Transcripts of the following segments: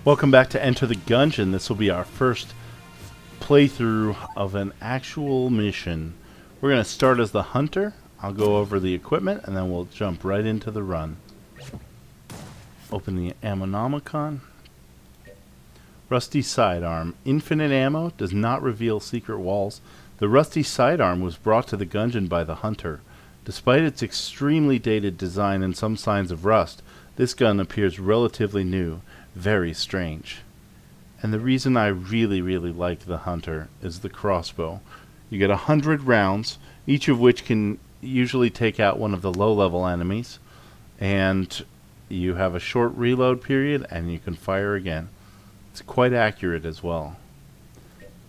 Welcome back to Enter the Gungeon. This will be our first playthrough of an actual mission. We're going to start as the hunter. I'll go over the equipment and then we'll jump right into the run. Open the Ammonomicon. Rusty Sidearm. Infinite ammo does not reveal secret walls. The rusty sidearm was brought to the Gungeon by the hunter. Despite its extremely dated design and some signs of rust, this gun appears relatively new. Very strange. And the reason I really like the hunter is the crossbow. You get 100 rounds, each of which can usually take out one of the low-level enemies, and you have a short reload period and you can fire again. It's quite accurate as well.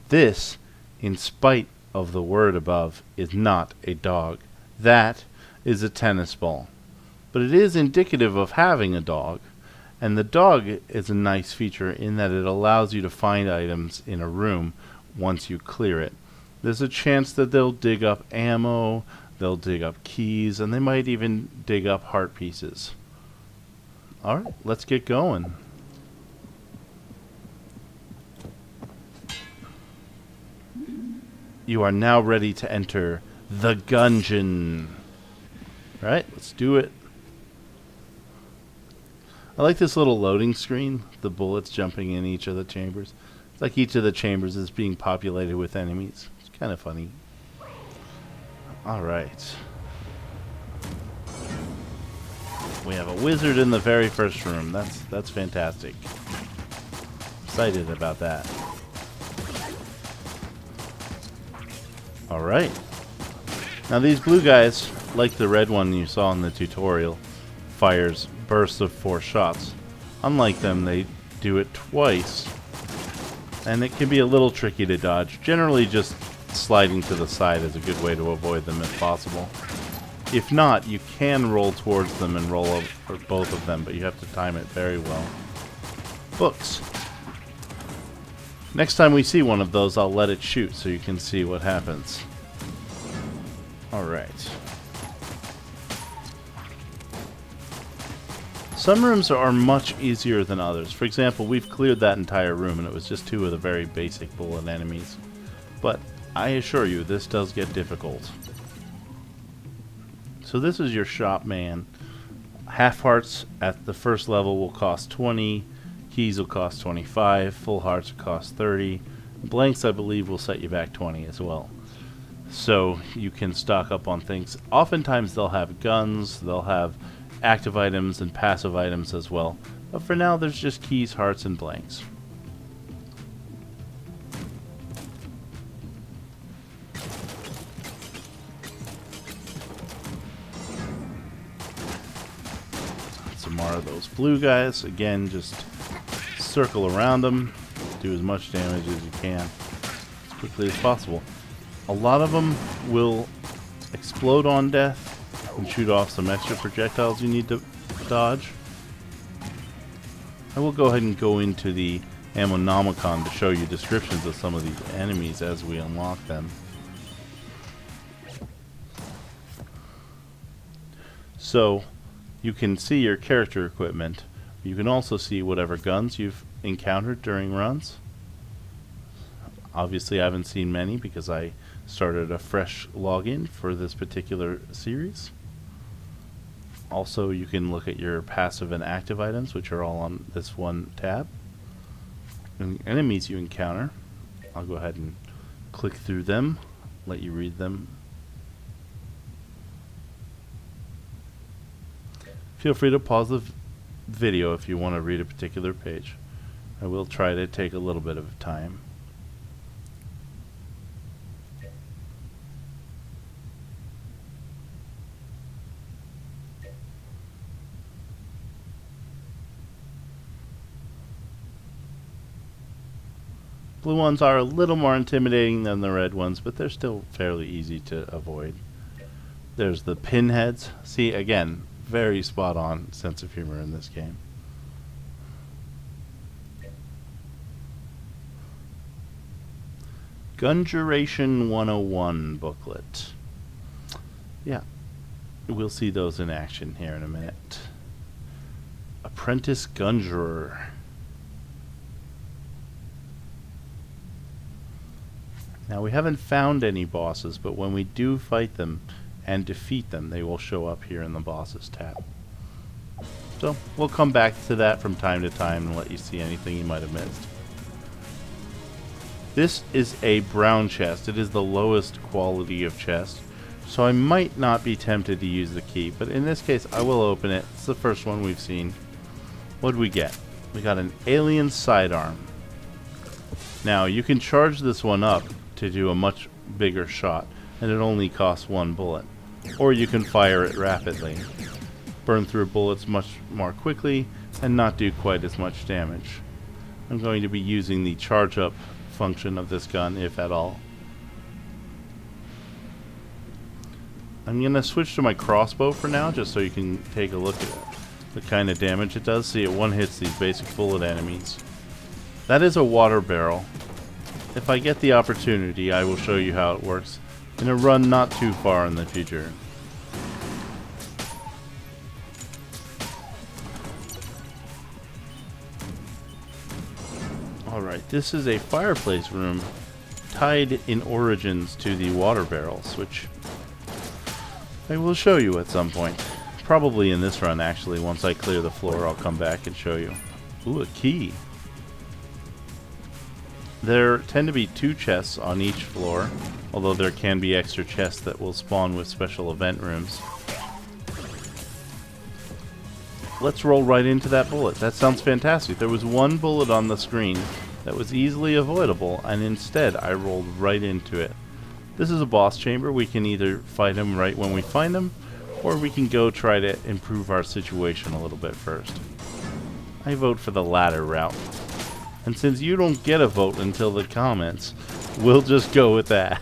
This, in spite of the word above, is not a dog. That is a tennis ball. But it is indicative of having a dog. And the dog is a nice feature in that it allows you to find items in a room once you clear it. There's a chance that they'll dig up ammo, they'll dig up keys, and they might even dig up heart pieces. Alright, let's get going. You are now ready to enter the Gungeon. Alright, let's do it. I like this little loading screen, the bullets jumping in each of the chambers. It's like each of the chambers is being populated with enemies. It's kind of funny. Alright. We have a wizard in the very first room. That's fantastic. Excited about that. Alright. Now these blue guys, like the red one you saw in the tutorial, fires bursts of 4 shots. Unlike them, they do it twice, and it can be a little tricky to dodge. Generally, just sliding to the side is a good way to avoid them if possible. If not, you can roll towards them and roll over both of them, but you have to time it very well. Books. Next time we see one of those, I'll let it shoot so you can see what happens. Alright. Some rooms are much easier than others. For example, we've cleared that entire room and it was just 2 of the very basic bullet enemies. But I assure you, this does get difficult. So this is your shop man. Half hearts at the first level will cost 20. Keys will cost 25. Full hearts will cost 30. Blanks, I believe, will set you back 20 as well. So you can stock up on things. Oftentimes they'll have guns, they'll have active items and passive items as well. But for now, there's just keys, hearts, and blanks. Some more of those blue guys. Again, just circle around them. Do as much damage as you can as quickly as possible. A lot of them will explode on death and shoot off some extra projectiles you need to dodge. I will go ahead and go into the Ammonomicon to show you descriptions of some of these enemies as we unlock them. So you can see your character equipment. You can also see whatever guns you've encountered during runs. Obviously I haven't seen many because I started a fresh login for this particular series. Also, you can look at your passive and active items, which are all on this one tab. And the enemies you encounter, I'll go ahead and click through them, let you read them. Feel free to pause the video if you want to read a particular page. I will try to take a little bit of time. Blue ones are a little more intimidating than the red ones, but they're still fairly easy to avoid. There's the pinheads. See, again, very spot on sense of humor in this game. Gungeon 101 booklet. Yeah, we'll see those in action here in a minute. Apprentice Gungerer. Now, we haven't found any bosses, but when we do fight them and defeat them, they will show up here in the bosses tab. So, we'll come back to that from time to time and let you see anything you might have missed. This is a brown chest. It is the lowest quality of chest, so I might not be tempted to use the key, but in this case I will open it. It's the first one we've seen. What did we get? We got an alien sidearm. Now, you can charge this one up to do a much bigger shot, and it only costs 1 bullet. Or you can fire it rapidly, burn through bullets much more quickly, and not do quite as much damage. I'm going to be using the charge up function of this gun, if at all. I'm going to switch to my crossbow for now, just so you can take a look at the kind of damage it does. See, it one-hits these basic bullet enemies. That is a water barrel. If I get the opportunity, I will show you how it works in a run not too far in the future. Alright, this is a fireplace room tied in origins to the water barrels, which I will show you at some point. Probably in this run, actually. Once I clear the floor, I'll come back and show you. Ooh, a key. There tend to be 2 chests on each floor, although there can be extra chests that will spawn with special event rooms. Let's roll right into that bullet. That sounds fantastic. There was 1 bullet on the screen that was easily avoidable, and instead I rolled right into it. This is a boss chamber. We can either fight him right when we find him, or we can go try to improve our situation a little bit first. I vote for the latter route. And since you don't get a vote until the comments, we'll just go with that.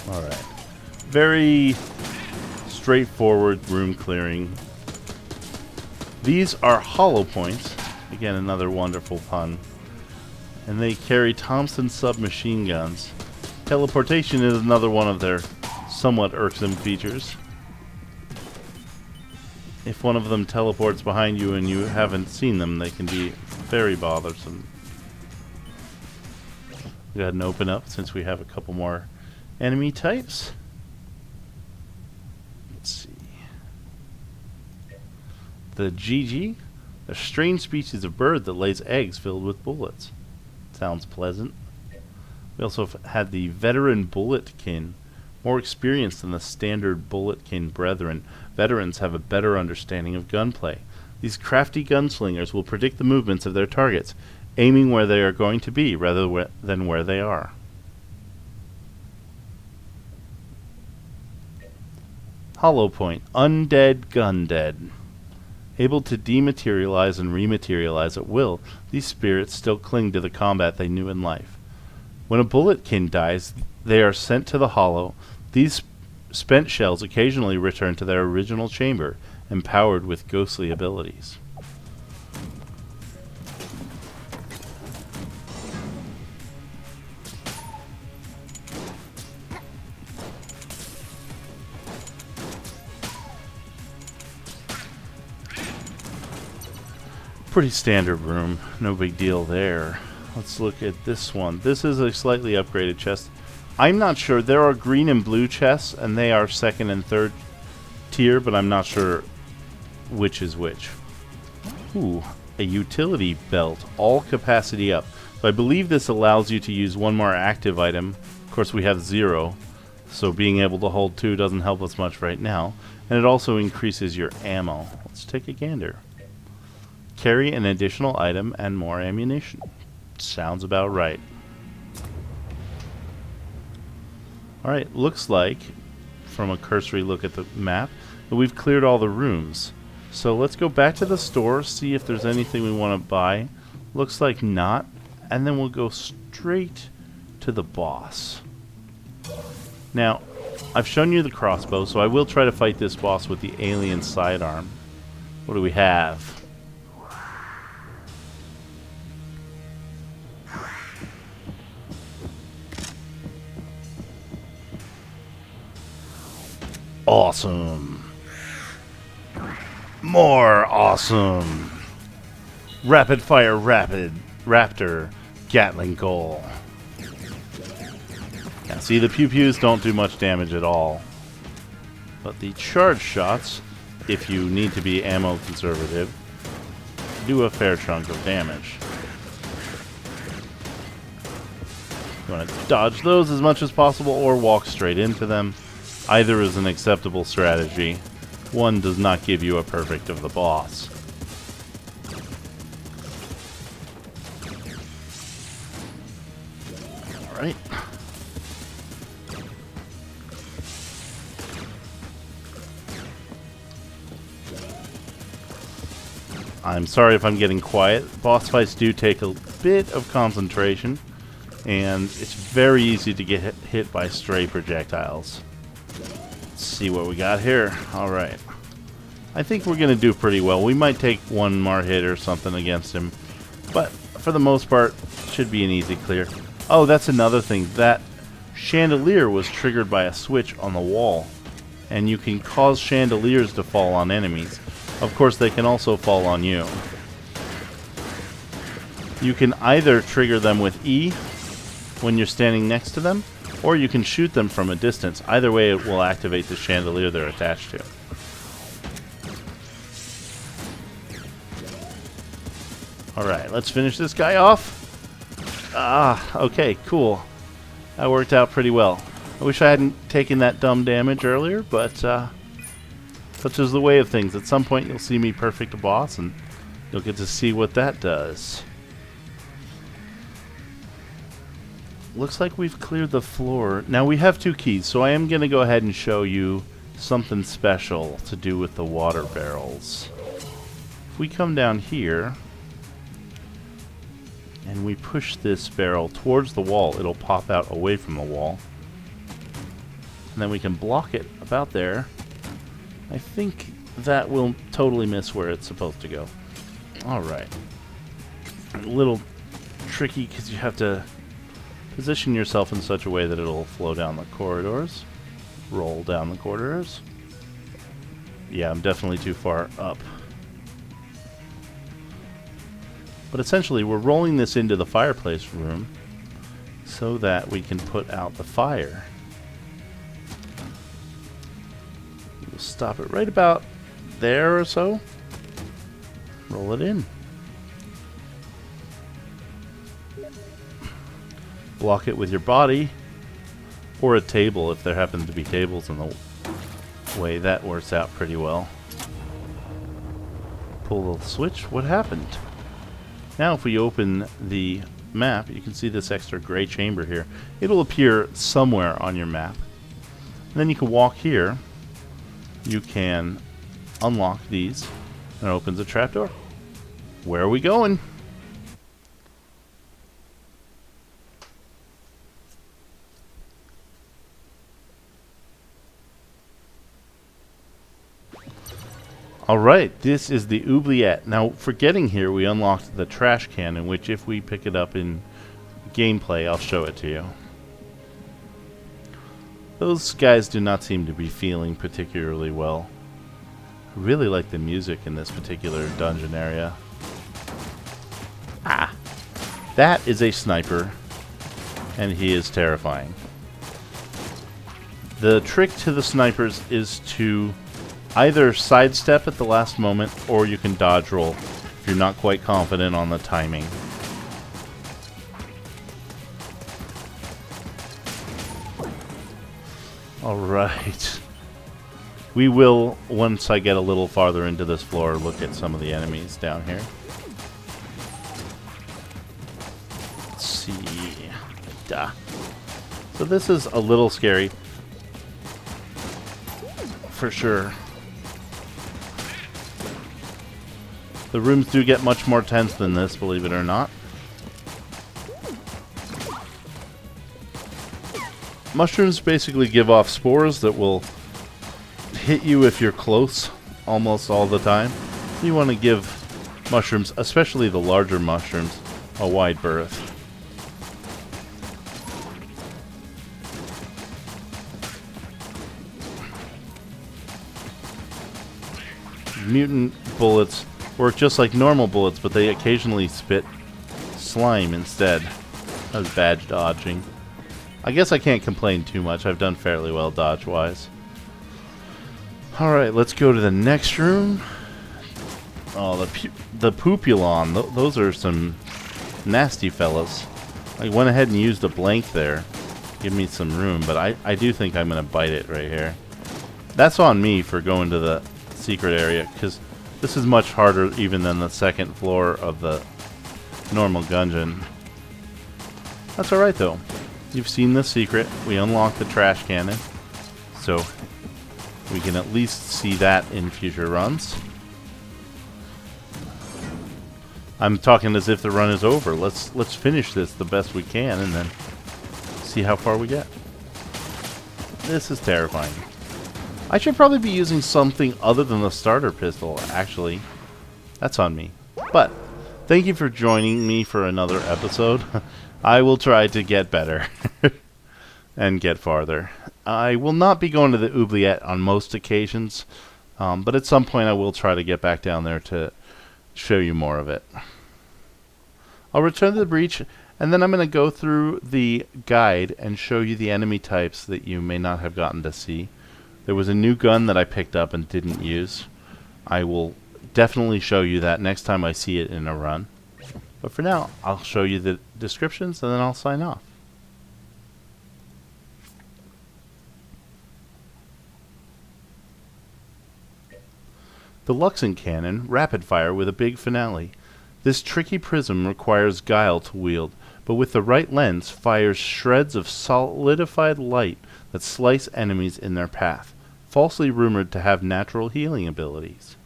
Alright. Very straightforward room clearing. These are hollow points. Again, another wonderful pun. And they carry Thompson submachine guns. Teleportation is another one of their somewhat irksome features. If one of them teleports behind you and you haven't seen them, they can be very bothersome. Go ahead and open up since we have a couple more enemy types. Let's see. The GG, a strange species of bird that lays eggs filled with bullets. Sounds pleasant. We also had the veteran bulletkin, more experienced than the standard bulletkin brethren. Veterans have a better understanding of gunplay. These crafty gunslingers will predict the movements of their targets, aiming where they are going to be rather than where they are. Hollow point, undead gundead. Able to dematerialize and rematerialize at will, these spirits still cling to the combat they knew in life. When a bulletkin dies, they are sent to the hollow. These spent shells occasionally return to their original chamber, empowered with ghostly abilities. Pretty standard room, no big deal there. Let's look at this one. This is a slightly upgraded chest. I'm not sure. There are green and blue chests, and they are 2nd and 3rd tier, but I'm not sure which is which. Ooh, a utility belt, all capacity up. So I believe this allows you to use 1 more active item. Of course, we have 0, so being able to hold 2 doesn't help us much right now. And it also increases your ammo. Let's take a gander. Carry an additional item and more ammunition. Sounds about right. Alright, looks like, from a cursory look at the map, that we've cleared all the rooms. So let's go back to the store, see if there's anything we want to buy. Looks like not. And then we'll go straight to the boss. Now, I've shown you the crossbow, so I will try to fight this boss with the alien sidearm. What do we have? Awesome. More awesome. Rapid fire raptor Gatling goal. Now see, the pew-pews don't do much damage at all. But the charge shots, if you need to be ammo conservative, do a fair chunk of damage. You want to dodge those as much as possible or walk straight into them. Either is an acceptable strategy. One does not give you a perfect of the boss. Alright. I'm sorry if I'm getting quiet. Boss fights do take a bit of concentration, and it's very easy to get hit by stray projectiles. Let's see what we got here. Alright. I think we're going to do pretty well. We might take one more hit or something against him, but for the most part, should be an easy clear. Oh, that's another thing. That chandelier was triggered by a switch on the wall, and you can cause chandeliers to fall on enemies. Of course, they can also fall on you. You can either trigger them with E when you're standing next to them, or you can shoot them from a distance. Either way, it will activate the chandelier they're attached to. Alright, let's finish this guy off. Ah, okay, cool. That worked out pretty well. I wish I hadn't taken that dumb damage earlier, but such is the way of things. At some point you'll see me perfect a boss, and you'll get to see what that does. Looks like we've cleared the floor. Now we have 2 keys, so I am going to go ahead and show you something special to do with the water barrels. If we come down here and we push this barrel towards the wall, it'll pop out away from the wall. And then we can block it about there. I think that will totally miss where it's supposed to go. Alright. A little tricky because you have to position yourself in such a way that it'll flow down the corridors. Roll down the corridors. Yeah, I'm definitely too far up. But essentially, we're rolling this into the fireplace room so that we can put out the fire. We'll stop it right about there or so. Roll it in. Block it with your body or a table if there happen to be tables in the way. That works out pretty well. Pull the switch. What happened? Now if we open the map, you can see this extra gray chamber here. It'll appear somewhere on your map. And then you can walk here. You can unlock these, and it opens a trapdoor. Where are we going? Alright, this is the oubliette. Now, for getting here, we unlocked the trash can, in which if we pick it up in gameplay, I'll show it to you. Those guys do not seem to be feeling particularly well. I really like the music in this particular dungeon area. Ah! That is a sniper, and he is terrifying. The trick to the snipers is to either sidestep at the last moment, or you can dodge roll if you're not quite confident on the timing. Alright. We will, once I get a little farther into this floor, look at some of the enemies down here. Let's see. Duh. So this is a little scary. For sure. The rooms do get much more tense than this, believe it or not. Mushrooms basically give off spores that will hit you if you're close almost all the time. You want to give mushrooms, especially the larger mushrooms, a wide berth. mutant bullets work just like normal bullets, but they occasionally spit slime instead. That was bad dodging. I guess I can't complain too much. I've done fairly well dodge-wise. Alright, let's go to the next room. Oh, the Pupulon. Those are some nasty fellas. I went ahead and used a blank there. Give me some room, but I do think I'm going to bite it right here. That's on me for going to the secret area, because this is much harder even than the second floor of the normal Gungeon. That's alright though. You've seen the secret. We unlocked the trash cannon, so we can at least see that in future runs. I'm talking as if the run is over. Let's finish this the best we can and then see how far we get. This is terrifying. I should probably be using something other than the starter pistol, actually. That's on me. But thank you for joining me for another episode. I will try to get better and get farther. I will not be going to the oubliette on most occasions, but at some point I will try to get back down there to show you more of it. I'll return to the breach, and then I'm going to go through the guide and show you the enemy types that you may not have gotten to see. There was a new gun that I picked up and didn't use. I will definitely show you that next time I see it in a run. But for now, I'll show you the descriptions and then I'll sign off. The Luxon cannon, rapid fire with a big finale. This tricky prism requires guile to wield, but with the right lens fires shreds of solidified light that slice enemies in their path, falsely rumored to have natural healing abilities.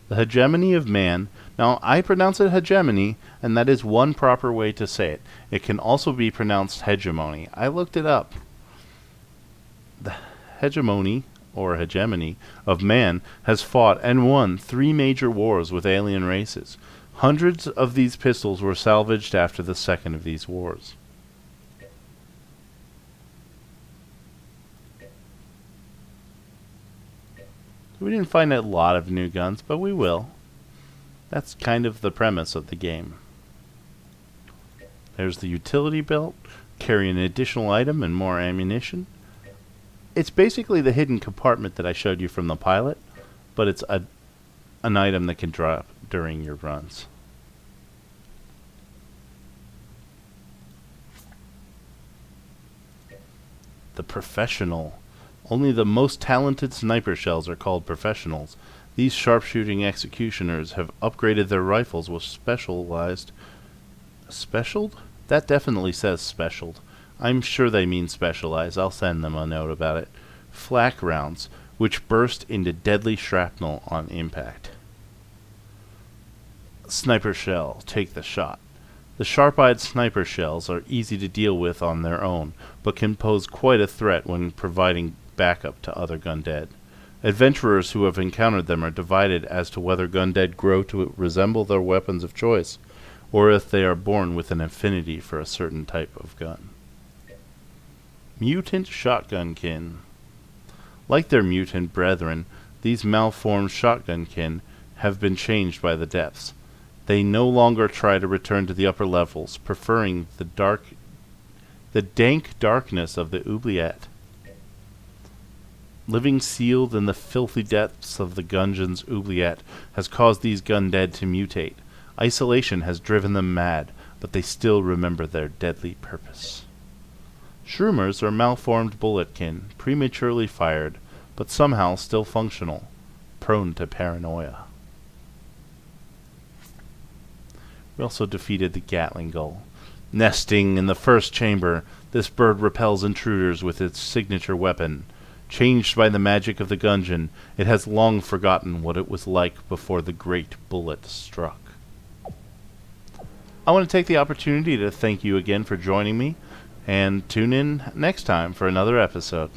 The hegemony of man. Now, I pronounce it hegemony, and that is one proper way to say it. It can also be pronounced hegemony. I looked it up. The hegemony, or hegemony, of man has fought and won 3 major wars with alien races. Hundreds of these pistols were salvaged after the second of these wars. We didn't find a lot of new guns, but we will. That's kind of the premise of the game. There's the utility belt. Carry an additional item and more ammunition. It's basically the hidden compartment that I showed you from the pilot, but it's an item that can drop during your runs. The professional. Only the most talented sniper shells are called professionals. These sharpshooting executioners have upgraded their rifles with specialized... Specialed? That definitely says specialed. I'm sure they mean specialized. I'll send them a note about it. Flak rounds, which burst into deadly shrapnel on impact. Sniper shell. Take the shot. The sharp-eyed sniper shells are easy to deal with on their own, but can pose quite a threat when providing backup to other Gundead. Adventurers who have encountered them are divided as to whether Gundead grow to resemble their weapons of choice, or if they are born with an affinity for a certain type of gun. Mutant shotgunkin. Like their mutant brethren, these malformed shotgunkin have been changed by the depths. They no longer try to return to the upper levels, preferring the dank darkness of the oubliette. Living sealed in the filthy depths of the Gungeon's oubliette has caused these Gundead to mutate. Isolation has driven them mad, but they still remember their deadly purpose. Shroomers are malformed bulletkin, prematurely fired, but somehow still functional, prone to paranoia. We also defeated the Gatling gull. Nesting in the first chamber, this bird repels intruders with its signature weapon. Changed by the magic of the Gungeon, it has long forgotten what it was like before the great bullet struck. I want to take the opportunity to thank you again for joining me, and tune in next time for another episode.